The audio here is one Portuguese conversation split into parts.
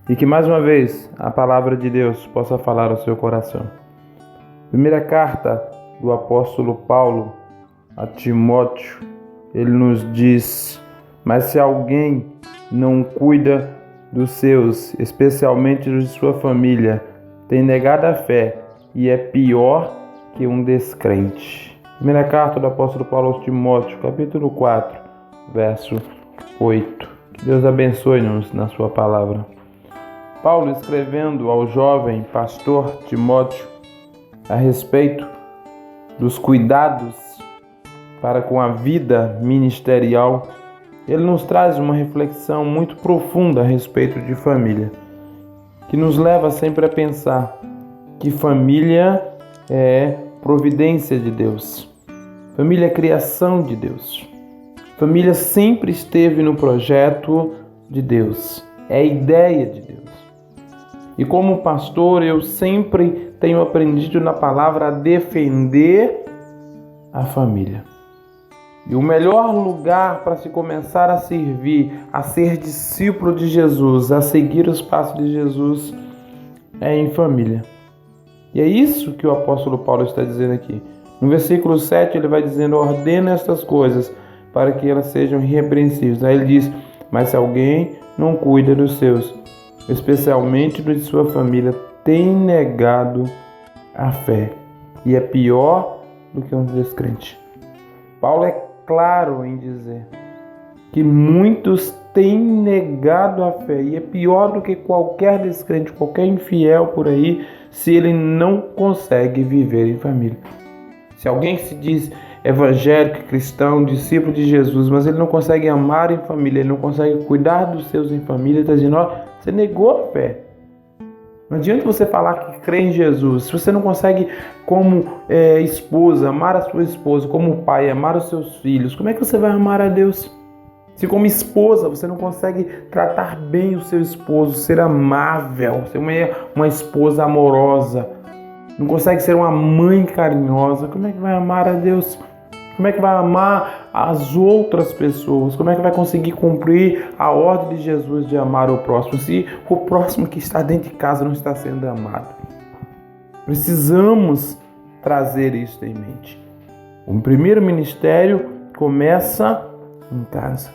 e que mais uma vez a palavra de Deus possa falar ao seu coração. Primeira carta do apóstolo Paulo a Timóteo, ele nos diz: mas se alguém não cuida dos seus, especialmente dos de sua família, tem negado a fé e é pior que um descrente. Primeira carta do apóstolo Paulo aos Timóteo, capítulo 4, verso 8. Que Deus abençoe-nos na sua palavra. Paulo escrevendo ao jovem pastor Timóteo a respeito dos cuidados para com a vida ministerial, ele nos traz uma reflexão muito profunda a respeito de família, que nos leva sempre a pensar que família é providência de Deus, família é criação de Deus, família sempre esteve no projeto de Deus, é a ideia de Deus. E como pastor, eu sempre tenho aprendido na palavra a defender a família. E o melhor lugar para se começar a servir, a ser discípulo de Jesus, a seguir os passos de Jesus, é em família. E é isso que o apóstolo Paulo está dizendo aqui. No versículo 7 ele vai dizendo: ordena estas coisas para que elas sejam irrepreensíveis. Aí ele diz: mas se alguém não cuida dos seus, especialmente do de sua família, tem negado a fé e é pior do que um descrente. Paulo é claro em dizer que muitos têm negado a fé e é pior do que qualquer descrente, qualquer infiel por aí, se ele não consegue viver em família. Se alguém se diz evangélico, cristão, discípulo de Jesus, mas ele não consegue amar em família, ele não consegue cuidar dos seus em família, ele está dizendo: ó, você negou a fé. Não adianta você falar que crê em Jesus, se você não consegue, como esposa, amar a sua esposa, como pai, amar os seus filhos, como é que você vai amar a Deus? Se como esposa você não consegue tratar bem o seu esposo, ser amável, ser uma esposa amorosa, não consegue ser uma mãe carinhosa, como é que vai amar a Deus? Como é que vai amar as outras pessoas? Como é que vai conseguir cumprir a ordem de Jesus de amar o próximo, se o próximo que está dentro de casa não está sendo amado? Precisamos trazer isso em mente. O primeiro ministério começa em casa.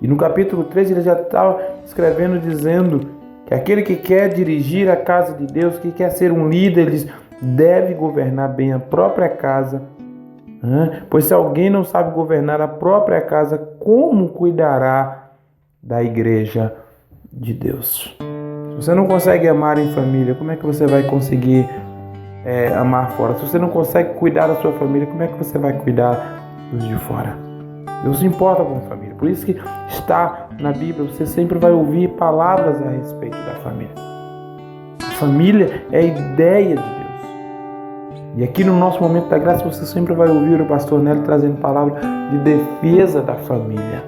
E no capítulo 3 ele já estava escrevendo, dizendo que aquele que quer dirigir a casa de Deus, que quer ser um líder, ele deve governar bem a própria casa. Pois se alguém não sabe governar a própria casa, como cuidará da igreja de Deus? Se você não consegue amar em família, como é que você vai conseguir amar fora? Se você não consegue cuidar da sua família, como é que você vai cuidar dos de fora? Deus se importa com a família. Por isso que está na Bíblia, você sempre vai ouvir palavras a respeito da família. A família é a ideia de Deus. E aqui no nosso Momento da Graça você sempre vai ouvir o pastor Nélio trazendo palavra de defesa da família.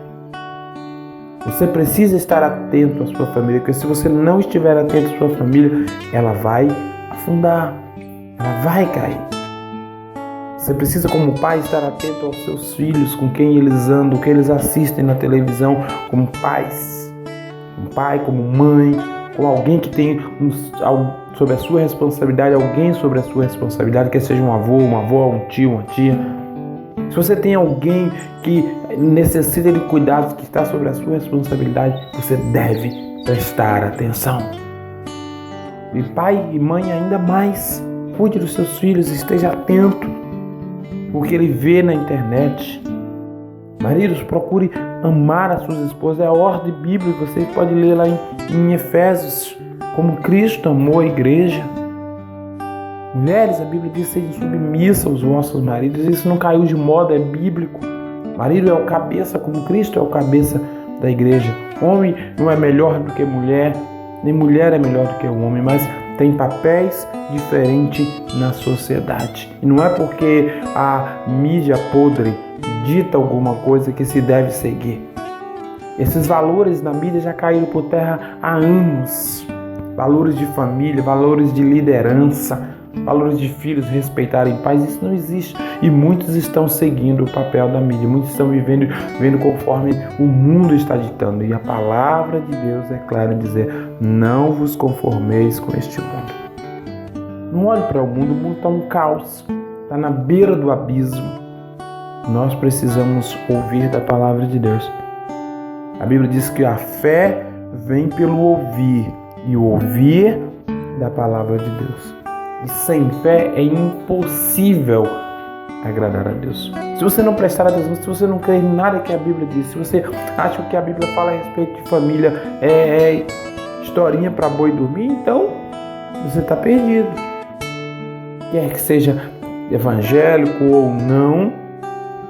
Você precisa estar atento à sua família, porque se você não estiver atento à sua família, ela vai afundar, ela vai cair. Você precisa, como pai, estar atento aos seus filhos, com quem eles andam, o que eles assistem na televisão, como pais, como pai, como mãe, com alguém que tem sobre a sua responsabilidade, alguém sobre a sua responsabilidade, quer seja um avô, uma avó, um tio, uma tia. Se você tem alguém que necessita de cuidados, que está sobre a sua responsabilidade, você deve prestar atenção. E pai e mãe ainda mais, cuide dos seus filhos, esteja atento ao que ele vê na internet. Maridos, procure amar as suas esposas, é a ordem bíblica, você pode ler lá em Efésios, como Cristo amou a igreja. Mulheres, a Bíblia diz: sejam submissas aos vossos maridos. Isso não caiu de moda, é bíblico. Marido é o cabeça, como Cristo é o cabeça da igreja. Homem não é melhor do que mulher, nem mulher é melhor do que o homem, mas tem papéis diferentes na sociedade. E não é porque a mídia podre dita alguma coisa que se deve seguir. Esses valores na mídia já caíram por terra há anos. Valores de família, valores de liderança, valores de filhos respeitarem pais, isso não existe. E muitos estão seguindo o papel da mídia, muitos estão vivendo conforme o mundo está ditando. E a palavra de Deus é clara em dizer: não vos conformeis com este mundo. Não olhe para o mundo está um caos, está na beira do abismo. Nós precisamos ouvir da palavra de Deus. A Bíblia diz que a fé vem pelo ouvir, e o ouvir da palavra de Deus. E sem fé é impossível agradar a Deus. Se você não prestar atenção, se você não crer em nada que a Bíblia diz, se você acha que a Bíblia fala a respeito de família é historinha para boi dormir, então você está perdido. Quer que seja evangélico ou não,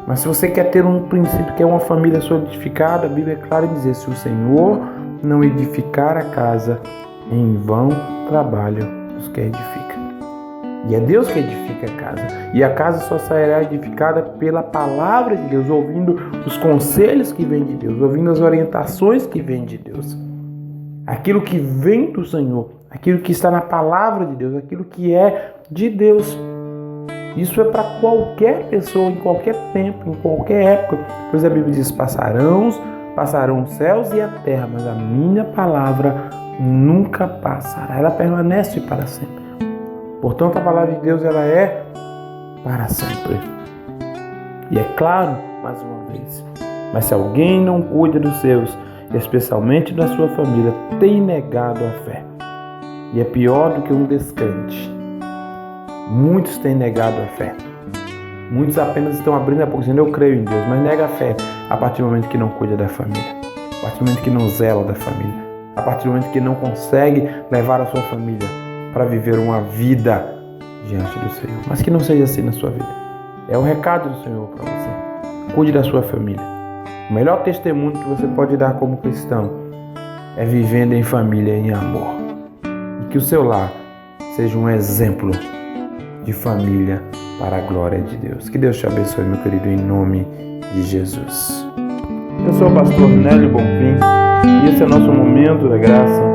mas se você quer ter um princípio que é uma família solidificada, a Bíblia é clara em dizer: se o Senhor não edificar a casa, em vão trabalham os que edificam. E é Deus que edifica a casa. E a casa só sairá edificada pela palavra de Deus, ouvindo os conselhos que vêm de Deus, ouvindo as orientações que vêm de Deus. Aquilo que vem do Senhor, aquilo que está na palavra de Deus, aquilo que é de Deus. Isso é para qualquer pessoa, em qualquer tempo, em qualquer época. Pois a Bíblia diz: passarão os céus e a terra, mas a minha palavra nunca passará. Ela permanece para sempre. Portanto, a palavra de Deus ela é para sempre. E é claro, mais uma vez, mas se alguém não cuida dos seus, especialmente da sua família, tem negado a fé. E é pior do que um descrente. Muitos têm negado a fé. Muitos apenas estão abrindo a boca dizendo: eu creio em Deus, mas nega a fé a partir do momento que não cuida da família, a partir do momento que não zela da família, a partir do momento que não consegue levar a sua família para viver uma vida diante do Senhor. Mas que não seja assim na sua vida. É o recado do Senhor para você. Cuide da sua família. O melhor testemunho que você pode dar como cristão é vivendo em família, em amor. E que o seu lar seja um exemplo de família para a glória de Deus. Que Deus te abençoe, meu querido, em nome de Jesus. Eu sou o pastor Nélio Bonfim e esse é o nosso Momento da Graça.